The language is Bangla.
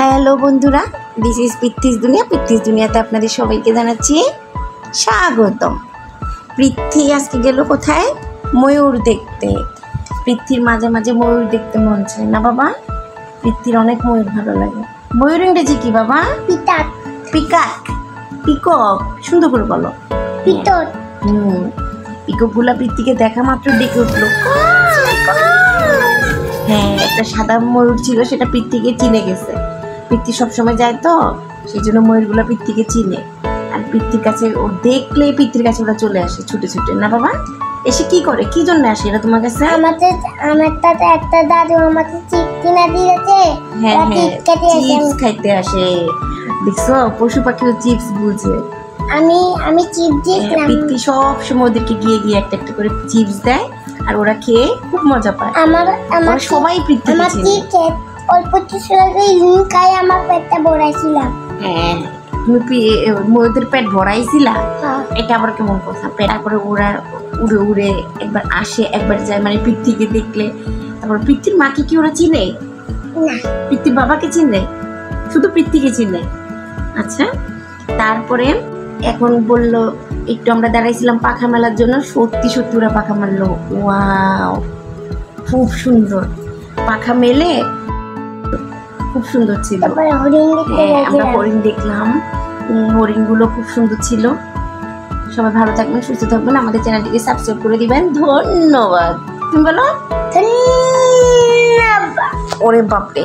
হ্যালো বন্ধুরা, দিস ইজ পৃথ্বীজ দুনিয়া। পৃথ্বীজ দুনিয়াতে আপনাদের সবাইকে জানাচ্ছি স্বাগতম। পৃথ্বী আজকে গেল কোথায়? ময়ূর দেখতে। পৃথ্বীর মাঝে মাঝে ময়ূর দেখতে মন চায় না বাবা? পৃথ্বীর অনেক ময়ূর ভালো লাগে। ময়ূর ইংরেজি কি বাবা? পিকাক। পিকাক, পিকক, সুন্দর করে বলো। পিটক। পিককগুলা পৃথ্বীকে দেখা মাত্র ডেকে উঠলো। হ্যাঁ, একটা সাদা ময়ূর ছিল, সেটা পৃথ্বীকে চিনে গেছে। পৃথ্বী সবসময় যায় তো, সেই জন্য ময়ূরগুলা পৃথ্বীকে চিনে। আর পৃথ্বীর কাছে ও দেখলে পৃথ্বীর কাছে ওরা চলে আসে ছুটে ছুটে। না বাবা? এসে কি করে, কি জন্য আসে এরা তোমার কাছে? আমার তাতে একটা দাদু আমাকে চিপ কিনা দিয়েছে। হ্যাঁ হ্যাঁ, চিপস খাইতে আসে। দেখছো, পশু পাখিও চিপস বুঝে। আমি চিপ দিয়েছিলাম। পৃথ্বী সব সময় ওদেরকে গিয়ে গিয়ে একটা একটা করে চিপস দেয়, আর ওরা খেয়ে খুব মজা পায়। আমার সবাই পৃথ্বীকে চিনে। অল্প কিছু খাই আমার পেটটা ভরাইছিলাম। হ্যাঁ, তুমি ময়ূরদের পেট ভরাইছিলা? এটা আবার কেমন কথা? তারপরে ওরা উড়ে উড়ে একবার আসে, একবার যায়, মানে পৃথ্বীকে দেখলে। তারপর পৃথ্বীর মাকে কি ওরা চিনে না? পৃথ্বীর বাবাকে চিনে, শুধু পৃথ্বীকে চিনে। আচ্ছা, তারপরে এখন বললো একটু আমরা দাঁড়াইছিলাম পাখা মেলার জন্য। সত্যি সত্যি ওরা পাখা মারলো। ওয়াও, খুব সুন্দর পাখা মেলে, খুব সুন্দর ছিল। আমরা হরিণ দেখলাম, হরিণগুলো খুব সুন্দর ছিল। সবাই ভালো থাকবেন, সুস্থ থাকবেন, আমাদের চ্যানেলটিকে সাবস্ক্রাইব করে দিবেন। ধন্যবাদ। তুমি বলো। ধন্যবাদ। ওরে বাপরে।